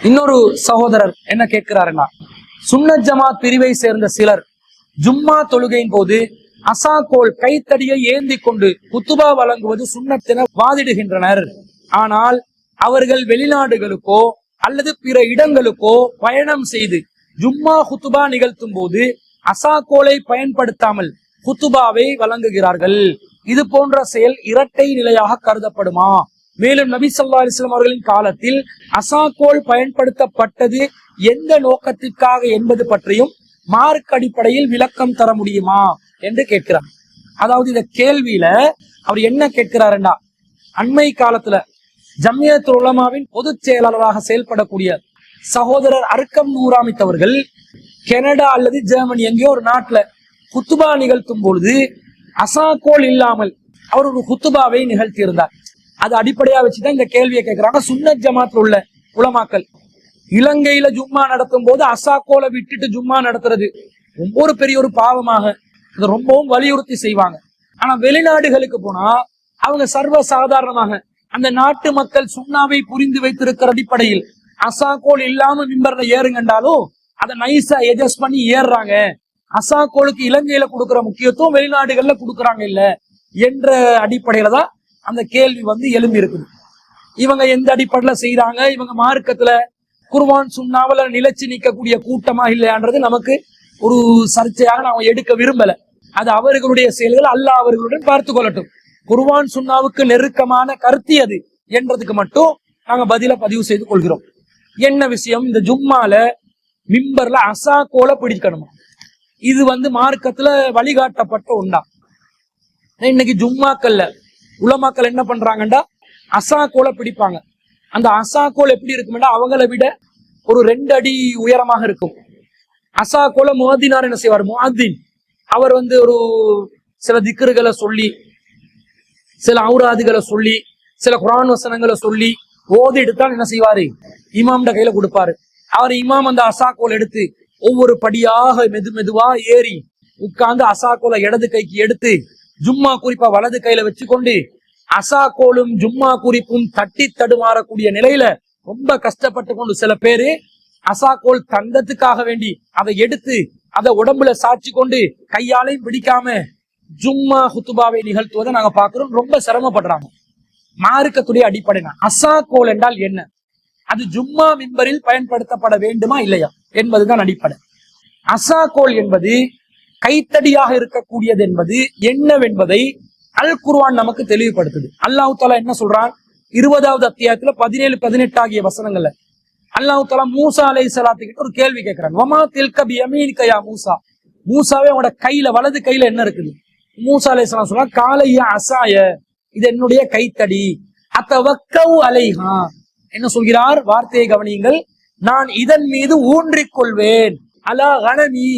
இன்னொரு சகோதரர் என்ன கேட்கிறாருன்னா, சுன்னத் ஜமாத் பிரிவை சேர்ந்த சிலர் ஜும்மா தொழுகையின் போது அசாகோல் கைத்தடியை ஏந்தி கொண்டு குத்துபா வழங்குவது சுன்னத்தென வாதிடுகின்றனர். ஆனால் அவர்கள் வெளிநாடுகளுக்கோ அல்லது பிற இடங்களுக்கோ பயணம் செய்து ஜும்மா குத்துபா நிகழ்த்தும் போது அசாகோலை பயன்படுத்தாமல் குத்துபாவை வழங்குகிறார்கள். இது போன்ற செயல் இரட்டை நிலையாக கருதப்படுமா? மேலும் நபி ஸல்லல்லாஹு அலைஹி வஸல்லம் அவர்களின் காலத்தில் அசாகோல் பயன்படுத்தப்பட்டது எந்த நோக்கத்திற்காக என்பது பற்றியும் மார்க் அடிப்படையில் விளக்கம் தர முடியுமா என்று கேட்கிறார். அதாவது இந்த கேள்வியில அவர் என்ன கேட்கிறாருன்னா, அண்மை காலத்துல ஜம்மியத்துல் உலமாவின் பொதுச் செயலாளராக செயல்படக்கூடிய சகோதரர் அர்க்கம் நூராமித் அவர்கள் கனடா அல்லது ஜெர்மனி எங்கேயோ ஒரு நாட்டுல குத்துபா நிகழ்த்தும் பொழுது அசாகோல் இல்லாமல் அவர் ஒரு குத்துபாவை நிகழ்த்தி இருந்தார். அது அடிப்படையா வச்சுதான் இந்த கேள்வியை கேட்கிறாங்க. சுன்னத் ஜமாத்ல உள்ள உலமாக்கள் இலங்கையில ஜும்மா நடத்தும் போது அசாகோலை விட்டுட்டு ஜும்மா நடத்துறது ரொம்ப பெரிய ஒரு பாவமாக இதை ரொம்பவும் வலியுறுத்தி செய்வாங்க. ஆனா வெளிநாடுகளுக்கு போனா அவங்க சர்வ சாதாரணமாக அந்த நாட்டு மக்கள் சுண்ணாவை புரிந்து வைத்திருக்கிற அடிப்படையில் அசாகோல் இல்லாம மிம்பர்ல ஏறுங்கண்டாலும் அதை நைஸா எட்ஜஸ்ட் பண்ணி ஏறுறாங்க. அசாகோலுக்கு இலங்கையில கொடுக்கிற முக்கியத்துவம் வெளிநாடுகள்ல கொடுக்குறாங்க இல்ல என்ற அடிப்படையில தான் அந்த கேள்வி எழும்பி இருக்குது. இவங்க எந்த அடிப்படையில செய்யறாங்க, இவங்க மார்க்கத்துல குர்ஆன் சுன்னாவுல நிலைச்சு நிற்கக்கூடிய கூட்டமா இல்லையான்றது நமக்கு ஒரு சர்ச்சையாக நாம் எடுக்க விரும்பல. அது அவர்களுடைய செயல்கள், அல்லாஹ் அவர்களுடன் பார்த்து கொள்ளட்டும். குர்ஆன் சுன்னாவுக்கு நெருக்கமான கருத்து அது என்றதுக்கு மட்டும் நாங்க பதில பதிவு செய்து கொள்கிறோம். என்ன விஷயம், இந்த ஜும்மால மிம்பர்ல அசாகோலை பிடிக்கணுமா? இது மார்க்கத்துல வழிகாட்டப்பட்ட ஒன்றா? இன்னைக்கு ஜும்மாக்கள்ல உலமாக்கள் என்ன பண்றாங்கண்டா அசாகோலை பிடிப்பாங்க. அந்த அசாகோல் எப்படி இருக்கும்னா அவங்கள விட ஒரு 2 அடி உயரமாக இருக்கும். அசாகோல முஅத்தினார் என்ன செய்வார், முஅத்தின் அவர் ஒரு சில திக்ருகளை சொல்லி, சில ஔராதுகளை சொல்லி, சில குர்ஆன் வசனங்களை சொல்லி ஓதி எடுத்தால் என்ன செய்வாரு, இமாம்ட கையில கொடுப்பாரு. அவர் இமாம் அந்த அசாகோல் எடுத்து ஒவ்வொரு படியாக மெதுவா ஏறி உட்கார்ந்து அசாகோலை இடது கைக்கு எடுத்து ஜும்மா குறிப்பா வலது கையில வச்சுக்கொண்டு அசாகோலும் ஜும்மா குறிப்பும் தட்டி தடுமாறக்கூடிய நிலையில ரொம்ப கஷ்டப்பட்டு கொண்டு சில பேரு அசாகோல் தந்தத்துக்காக வேண்டி அதை எடுத்து அதை உடம்புல சாட்சி கொண்டு கையாலையும் பிடிக்காம ஜும்மா ஹுத்துபாவை நிகழ்த்துவதை நாங்க பாக்குறோம். ரொம்ப சிரமப்படுறாங்க. மார்க்கத்துடைய அடிப்படை அசாகோல் என்றால் என்ன, அது ஜும்மா மிம்பரில் பயன்படுத்தப்பட வேண்டுமா இல்லையா என்பதுதான் அடிப்படை. அசாகோல் என்பது கைத்தடியாக இருக்கக்கூடியது என்பது என்னவென்பதை அல் குர்ஆன் நமக்கு தெளிவுபடுத்துது. அல்லாஹ் தஆலா என்ன சொல்றான், 20வது அத்தியாயத்துல 17, 18 ஆகிய வசனங்கள்ல அல்லாஹ் தஆலா மூசா அலைஹிஸ்ஸலாத்து கிட்ட ஒரு கேள்வி கேட்கிறான். வமா தில்க பியமீனிக யா மூசா, மூசாவே உங்களோட கையில வலது கையில என்ன இருக்குது? மூசா அலைஹிஸ்ஸலாம் சொல்றான், காலைய அசாய, இது என்னுடைய கைத்தடி. அத்தவக்கவு அலைஹா, என்ன சொல்கிறார், வார்த்தையை கவனியுங்கள், நான் இதன் மீது ஊன்றிக் கொள்வேன். அலா கனமி,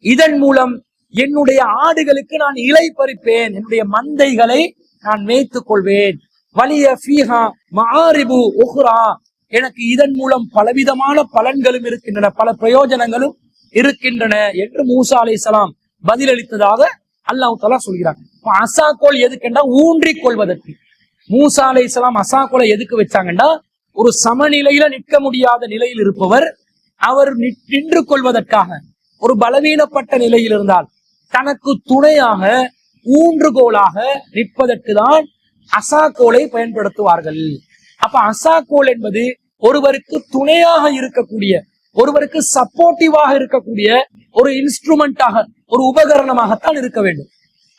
இதன் மூலம் என்னுடைய ஆடுகளுக்கு நான் இலை பறிப்பேன், என்னுடைய மந்தைகளை நான் மேய்த்துக் கொள்வேன். வலிய ஃபீஹா மஆரிபு உஹ்ரா, எனக்கு இதன் மூலம் பலவிதமான பலன்களும் இருக்கின்றன, பல பிரயோஜனங்களும் இருக்கின்றன என்று மூசா அலைஹிஸ்ஸலாம் பதிலளித்ததாக அல்லாஹ் தஆலா சொல்கிறார். அசாகோல் எதுக்குண்டா ஊன்றிக் கொள்வதற்கு. மூசா அலைஹிஸ்ஸலாம் அசாகோலை எதுக்கு வச்சாங்கண்டா, ஒரு சமநிலையில நிற்க முடியாத நிலையில் இருப்பவர் அவர் நின்று கொள்வதற்காக, ஒரு பலவீனப்பட்ட நிலையில் இருந்தால் தனக்கு துணையாக ஊன்றுகோலாக நிற்பதற்கு தான் அசாகோலை பயன்படுத்துவார்கள். அப்ப அசாகோல் என்பது ஒருவருக்கு துணையாக இருக்கக்கூடிய, ஒருவருக்கு சப்போர்ட்டிவாக இருக்கக்கூடிய ஒரு இன்ஸ்ட்ருமெண்டாக, ஒரு உபகரணமாகத்தான் இருக்க வேண்டும்.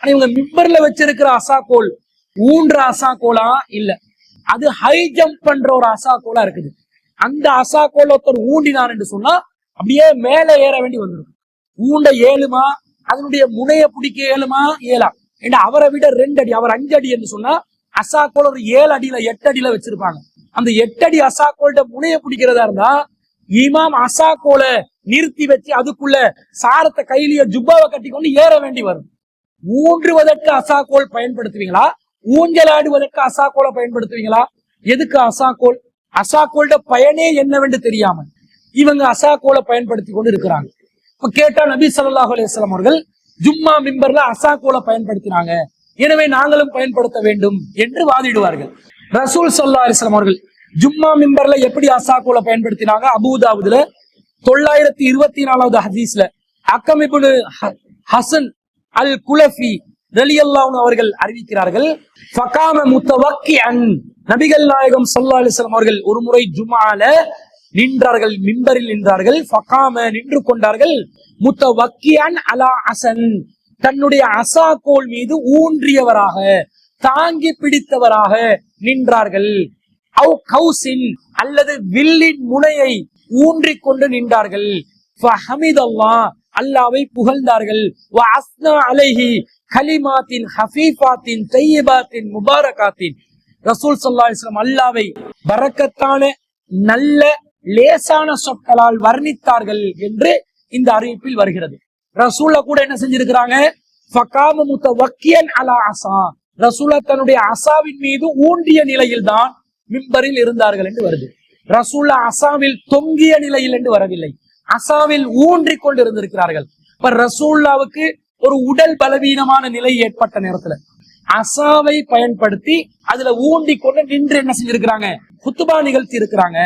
ஆனா இவங்க மிம்பர்ல வச்சிருக்கிற அசாகோல் ஊன்ற அசாகோலா இல்ல, அது ஹை ஜம்ப் பண்ற ஒரு அசாகோலா இருக்குது. அந்த அசாகோல் ஒருத்தர் ஊண்டினார் என்று சொன்னா அப்படியே மேல ஏற வேண்டி வந்துடும். ஊண்ட ஏழுமா, அதனுடைய முனைய பிடிக்க ஏழுமா, ஏலா ஏன்னா அவரை விட 2 அடி, அவர் 5 அடி என்று சொன்னா அசாகோல் ஒரு 7 அடியில 8 அடியில வச்சிருப்பாங்க. அந்த 8 அடி அசாகோல்ட முனைய பிடிக்கிறதா இருந்தா இமாம் அசாகோலை நிறுத்தி வச்சு அதுக்குள்ள சாரத்தை கையிலேயே ஜுப்பாவை கட்டி கொண்டு ஏற வேண்டி வரும். ஊன்றுவதற்கு அசாகோல் பயன்படுத்துவீங்களா, ஊஞ்சலாடுவதற்கு அசாகோலை பயன்படுத்துவீங்களா? எதுக்கு அசாகோல்? அசாகோல்ட பயனே என்னவென்று தெரியாமல் இவங்க அசாகோலை பயன்படுத்தி கொண்டு இருக்கிறாங்க. இப்ப கேட்டா நபி ஸல்லல்லாஹு அலைஹி வஸல்லம் அவர்கள் ஜும்மா மிம்பர்ல அசாகோலை பயன்படுத்தினாங்க, எனவே நாங்களும் பயன்படுத்த வேண்டும் என்று வாதிடுவார்கள். ரசூல் ஸல்லல்லாஹு அலைஹி வஸல்லம் அவர்கள் ஜும்மா மிம்பர்ல எப்படி அசாக்கோலை பயன்படுத்தினாங்க? அபூதாவுதுல 924வது ஹதீஸ்ல அக்கம் இப்னு ஹசன் அல் குலஃபி ரலியல்லாஹு அன்ஹு அவர்கள் அறிவிக்கிறார்கள், ஃபகாம முத்தவக்கிஅன், நபிகள் நாயகம் ஸல்லல்லாஹு அலைஹி வஸல்லம் அவர்கள் ஒரு முறை ஜும்ஆல நின்றார்கள், மிம்பரில் நின்றார்கள். ஃபகாம நின்று கொண்டார்கள், முத்தவக்கிஅன் அலா அசன், தன்னுடைய அசாக்கோல் மீது ஊன்றியவராக தாங்கி பிடித்தவராக நின்றார்கள். அவ் கௌசின், அல்லது வில்லின் முனையை ஊன்றிக் கொண்டு நின்றார்கள். ஃபஹமிதல்லாஹ், அல்லாஹ்வை புகழ்ந்தார்கள். வ அஸ்னா அலைஹி கலிமாத்தின் ஹஃபீஃபாத்தின் தய்யிபாத்தின் முபாரகாத்தின், ரசூல் ஸல்லல்லாஹு அலைஹி வஸல்லம் அல்லாஹ்வை பரக்கத்தான நல்ல லேசான சொற்களால் வர்ணித்தார்கள் என்று இந்த அறிவிப்பில் வருகிறது. ரசூலா கூட என்ன செஞ்சிருக்கிறாங்க? ஃபகாம முத்தவக்கியன் அலா அஸா, ரசூலா தன்னுடைய அசாவின் மீது ஊன்றிய நிலையில் தான் மிம்பரில் இருந்தார்கள் என்று வருது. ரசூலா அசாவில் தொங்கிய நிலையில் என்று வரவில்லை, அசாவில் ஊன்றி கொண்டு இருந்திருக்கிறார்கள். இப்ப ரசூல்லாவுக்கு ஒரு உடல் பலவீனமான நிலை ஏற்பட்ட நேரத்துல அசாவை பயன்படுத்தி அதுல ஊண்டி கொண்டு நின்று என்ன செஞ்சிருக்கிறாங்க? குத்துபா நிகழ்த்தி இருக்கிறாங்க.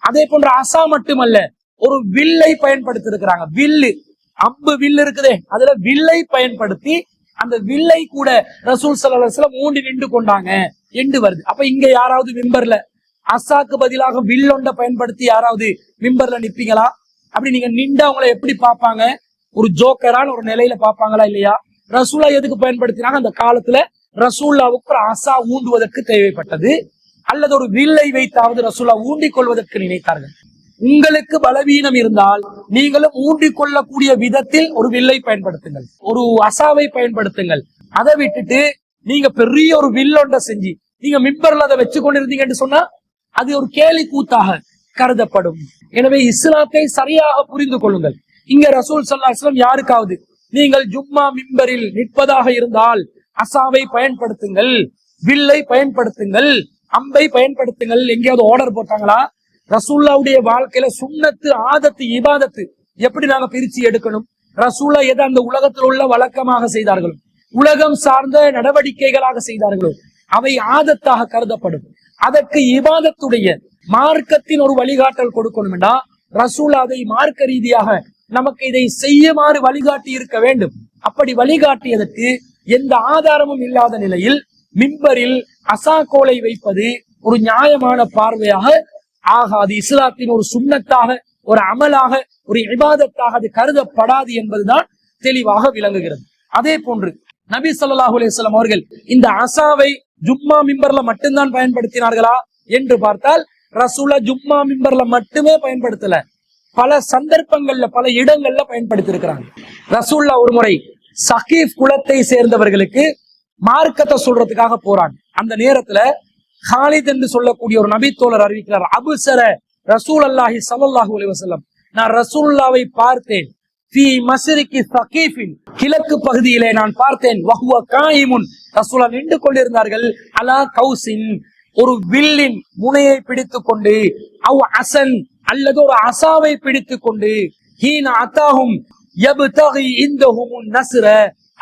அதே போன்ற அசா மட்டுமல்ல, ஒரு வில்லை பயன்படுத்தி இருக்கிறாங்க. வில்லு, அம்பு வில்லு இருக்குதே, அதுல வில்லை பயன்படுத்தி அந்த வில்லை கூட ரசூல் ஸல்லல்லாஹு அலைஹி வஸல்லம் ஊண்டி நின்று கொண்டாங்க என்று வருது. அப்ப இங்க யாராவது மிம்பர்ல அசாக்கு பதிலாக வில்லொண்ட பயன்படுத்தி யாராவது மிம்பர்ல நிப்பீங்களா? அப்படி நீங்க நின்று அவங்களை எப்படி பார்ப்பாங்க? ஒரு ஜோக்கரான ஒரு நிலையில பார்ப்பாங்களா இல்லையா? ரசூலா எதுக்கு பயன்படுத்தினாங்க? அந்த காலத்துல ரசூல்லாவுக்கு ஒரு அசா ஊண்டுவதற்கு தேவைப்பட்டது, அல்லது ஒரு வில்லை வைத்தாவது ரசூலா ஊண்டிக் கொள்வதற்கு நினைத்தார்கள். உங்களுக்கு பலவீனம் இருந்தால் நீங்களும் ஊண்டிக் கொள்ளக்கூடிய விதத்தில் ஒரு வில்லை பயன்படுத்துங்கள், ஒரு அசாவை பயன்படுத்துங்கள். அதை விட்டுட்டு நீங்க பெரிய ஒரு வில்லொண்ட செஞ்சு நீங்க மிம்பர்ல அதை வச்சு கொண்டிருந்தீங்கன்னு சொன்னா அது ஒரு கேலி கூத்தாக கருதப்படும். எனவே இஸ்லாத்தை சரியாக புரிந்து கொள்ளுங்கள். இங்க ரசூல் ஸல்லல்லாஹு அலைஹி வஸல்லம் யாருக்காவது நீங்கள் ஜும்மா மிம்பரில் நிற்பதாக இருந்தால் அசாவை பயன்படுத்துங்கள், வில்லை பயன்படுத்துங்கள், அம்பை பயன்படுத்துங்கள் எங்கேயாவது ஆர்டர் போட்டாங்களா? ரசூல்லாவுடைய வாழ்க்கையில சுன்னத்து, ஆதத்து, இபாதத்து எப்படி நாங்க பிரிச்சு எடுக்கணும்? ரசூல்லா எதை அந்த உலகத்தில் உள்ள வழக்கமாக செய்தார்களோ, உலகம் சார்ந்த நடவடிக்கைகளாக செய்தார்களோ அவை ஆதத்தாக கருதப்படும். அதற்கு இபாதத்துடைய மார்க்கத்தின் ஒரு வழிகாட்டல் கொடுக்கணும் என்றா ரசூல்லா அதை மார்க்க ரீதியாக நமக்கு இதை செய்யுமாறு வழிகாட்டி இருக்க வேண்டும். அப்படி வழிகாட்டியதற்கு எந்த ஆதாரமும் இல்லாத நிலையில் மிம்பரில் அசாக்கோலை வைப்பது ஒரு நியாயமான பார்வையாக ஆகாது. இஸ்லாத்தின் ஒரு சுன்னத்தாக, ஒரு அமலாக, ஒரு இபாதத்தாக அது கருதப்படாது என்பதுதான் தெளிவாக விளங்குகிறது. அதே போன்று நபி ஸல்லல்லாஹு அலைஹி வஸல்லம் அவர்கள் இந்த அசாவை ஜும்மா மிம்பர்ல மட்டும்தான் பயன்படுத்தினார்களா என்று பார்த்தால் ரசூலா ஜும்மா மிம்பர்ல மட்டுமே பயன்படுத்தல, பல சந்தர்ப்பங்கள்ல பல இடங்கள்ல பயன்படுத்தி இருக்கிறாங்க. ரசூல்லா ஒரு முறை சகீஃப் குலத்தை சேர்ந்தவர்களுக்கு மார்க்கத்தை சொல்றதுக்காக போறாங்க. அந்த நேரத்துல ஹாலித் என்று சொல்லக்கூடிய ஒரு நபி தோழர் அறிவிக்கிறார், அபுசர ரசூலுல்லாஹி ஸல்லல்லாஹு அலைஹி வஸல்லம், நான் ரசூலுல்லாவை பார்த்தேன், ஃபீ மஸ்ரிகி சகீஃபின், கிழக்கு பகுதியிலே நான் பார்த்தேன், வஹுவ காயிமுன், ரசூலா நின்று கொண்டிருந்தார்கள், அலா கௌசின், ஒரு வில்லின் முனையை பிடித்துக் கொண்டு, அவ் அசன், அல்லது ஒரு அசாவை பிடித்துக் கொண்டு, ஹீன அத்தாஹும் யப்தகி இந்தஹும் நஸ்ர,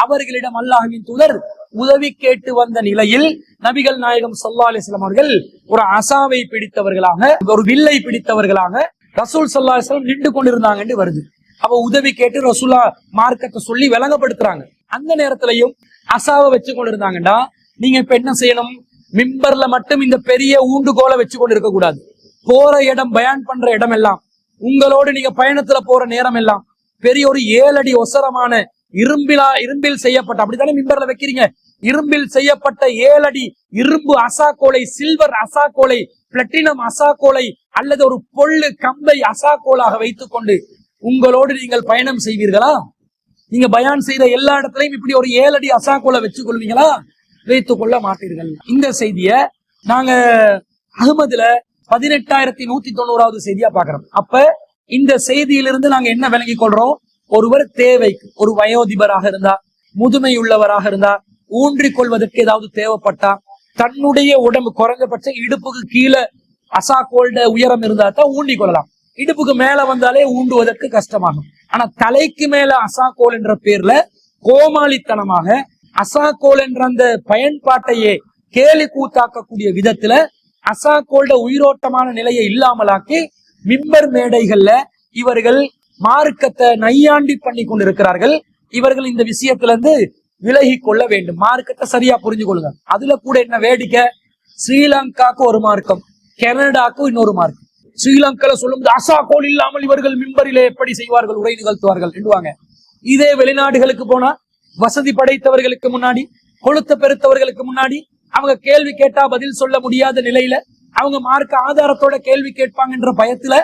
அவர்களிடம் அல்லாஹ்வின் தூதர் உதவி கேட்டு வந்த நிலையில் நபிகள் நாயகம் ஸல்லல்லாஹு அலைஹி வஸல்லம் அவர்கள் ஒரு அசாவை பிடித்தவர்களாக, ஒரு வில்லை பிடித்தவர்களாக ரசூல் ஸல்லல்லாஹு அலைஹி வஸல்லம் நின்று கொண்டிருந்தாங்க என்று வருது. அப்ப உதவி கேட்டு ரசூலா மார்க்கத்தை சொல்லி விளங்கப்படுத்துறாங்க. அந்த நேரத்திலையும் அசாவை வச்சு கொண்டிருந்தாங்கன்னா நீங்க இப்ப என்ன செய்யணும்? மிம்பர்ல மட்டும் இந்த பெரிய ஊண்டுகோலை வச்சு கொண்டு இருக்க கூடாது. போற இடம், பயான் பண்ற இடம் எல்லாம், உங்களோடு நீங்க பயணத்துல போற நேரம் எல்லாம் பெரிய ஒரு 7 அடி ஒசரமான இரும்பில் செய்யப்பட்ட, அப்படித்தானே மிம்பர்ல வைக்கிறீங்க, இரும்பில் செய்யப்பட்ட 7 அடி இரும்பு அசாக்கோலை, சில்வர் அசாக்கோலை, பிளாட்டினம் அசாக்கோலை, அல்லது ஒரு பொல்லு கம்பை அசாக்கோலாக வைத்துக் கொண்டு உங்களோடு நீங்கள் பயணம் செய்வீர்களா? நீங்க பயான் செய்யற எல்லா இடத்துலயும் இப்படி ஒரு 7 அடி அசாக்கோலை வச்சுக் கொள்வீங்களா? வைத்துக் கொள்ள மாட்டீர்கள். இந்த செய்திய நாங்க அஹ்மதுல 18,190வது செய்தியா பாக்குறோம். அப்ப இந்த செய்தியிலிருந்து நாங்க என்ன விளங்கிக் கொள்றோம்? ஒருவர் தேவைக்கு, ஒரு வயோதிபராக இருந்தா, முதுமை உள்ளவராக இருந்தா, ஊன்றிக் கொள்வதற்கு ஏதாவது தேவைப்பட்டா, தன்னுடைய உடம்பு குறைஞ்சபட்சம் இடுப்புக்கு கீழே அசாக்கோல்ட உயரம் இருந்தா தான் ஊண்டிக் கொள்ளலாம். இடுப்புக்கு மேல வந்தாலே ஊண்டுவதற்கு கஷ்டமாகும். ஆனா தலைக்கு மேல அசாக்கோல் என்ற பேர்ல கோமாளித்தனமாக அசாக்கோல் என்ற அந்த பயன்பாட்டையே கேலி கூத்தாக்கக்கூடிய விதத்துல அசாக்கோல்ட உயிரோட்டமான நிலையை இல்லாமலாக்கி மிம்பர் மேடைகள்ல இவர்கள் மார்க்கத்தை நையாண்டி பண்ணி கொண்டிருக்கிறார்கள். இவர்கள் இந்த விஷயத்துல இருந்து விலகி கொள்ள வேண்டும். மார்க்கத்தை சரியா புரிஞ்சு கொள்ளுங்க. அதுல கூட என்ன வேடிக்கை, ஸ்ரீலங்காக்கு ஒரு மார்க்கம், கனடாக்கு இன்னொரு மார்க்கம். ஸ்ரீலங்கால சொல்லும்போது அசாக்கோல் இல்லாமல் இவர்கள் மிம்பரிலே எப்படி செய்வார்கள், உரை நிகழ்த்துவார்கள் என்றுவாங்க. இதே வெளிநாடுகளுக்கு போனா வசதி படைத்தவர்களுக்கு முன்னாடி, கொளுத்த பெருத்தவர்களுக்கு முன்னாடி அவங்க கேள்வி கேட்டா பதில் சொல்ல முடியாத நிலையில அவங்க மார்க்க ஆதாரத்தோட கேள்வி கேட்பாங்கன்ற பயத்துல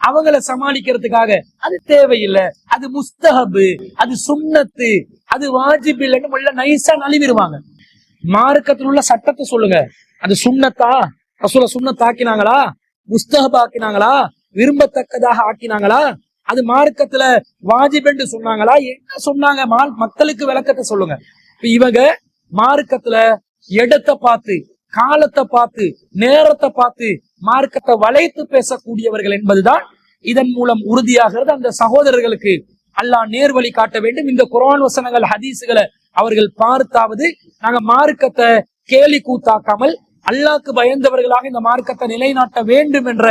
அவங்கள சமாளிக்கிறதுக்காக அது தேவையில்லை, அது முஸ்தஹபு, அது சுன்னத்து, அது வாஜிப் இல்லைன்னு உள்ள நைஸா நழுவிடுவாங்க. மார்க்கத்தில் உள்ள சட்டத்தை சொல்லுங்க. அது சுன்னத்தா, ரசூல சுன்னத் ஆக்கினாங்களா, முஸ்தஹப் ஆக்கினாங்களா, விரும்பத்தக்கதாக ஆக்கினாங்களா, அது மார்க்கத்துல வாஜிப் என்று சொன்னாங்களா, என்ன சொன்னாங்க, மக்களுக்கு விளக்கத்தை சொல்லுங்க. இவங்க மார்க்கத்துல இடத்தை பார்த்து, காலத்தை பார்த்து, நேரத்தை பார்த்து மார்க்கத்தை வளைத்து பேசக்கூடியவர்கள் என்பதுதான் இதன் மூலம் உறுதியாகிறது. அந்த சகோதரர்களுக்கு அல்லாஹ் நேர்வழி காட்ட வேண்டும். இந்த குர்ஆன் வசனங்கள் ஹதீசுகளை அவர்கள் பார்த்தாவது நாங்க மார்க்கத்தை கேலி கூத்தாக்காமல் அல்லாஹ்க்கு பயந்தவர்களாக இந்த மார்க்கத்தை நிலைநாட்ட வேண்டும் என்ற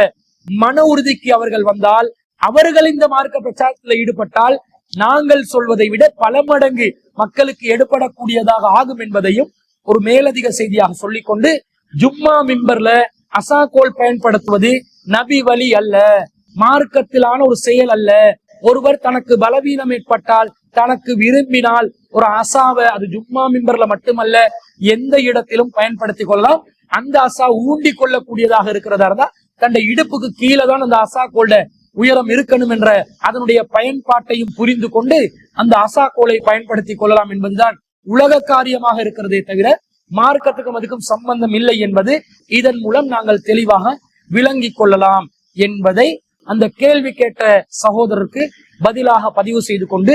மன உறுதிக்கு அவர்கள் வந்தால், அவர்கள் இந்த மார்க்க பிரச்சாரத்தில் ஈடுபட்டால் நாங்கள் சொல்வதை விட பல மடங்கு மக்களுக்கு எடுபடக்கூடியதாக ஆகும் என்பதையும் ஒரு மேலதிக செய்தியாக சொல்லிக்கொண்டு, ஜும்மா மிம்பர்ல அசாக்கோல் பயன்படுத்துவது நபி வழி அல்ல, மார்க்கத்திலான ஒரு செயல் அல்ல. ஒருவர் தனக்கு பலவீனம் ஏற்பட்டால், தனக்கு விரும்பினால் ஒரு அசாவை அது ஜும்மா மிம்பர்ல மட்டுமல்ல எந்த இடத்திலும் பயன்படுத்திக் கொள்ளலாம். அந்த அசா ஊண்டி கொள்ளக்கூடியதாக இருக்கிறதா இருந்தா தன் இடுப்புக்கு கீழே தான் அந்த அசாக்கோல்ட உயரம் இருக்கணும் என்ற அதனுடைய பயன்பாட்டையும் புரிந்து கொண்டு அந்த அசாக்கோலை பயன்படுத்திக் கொள்ளலாம் என்பதுதான் உலக காரியமாக இருக்கிறதே தவிர மார்க்கத்துக்கும் அதுக்கும் சம்பந்தம் இல்லை என்பது இதன் மூலம் நாங்கள் தெளிவாக விளங்கிக் கொள்ளலாம் என்பதை அந்த கேள்வி கேட்ட சகோதரருக்கு பதிலாக பதிவு செய்து கொண்டு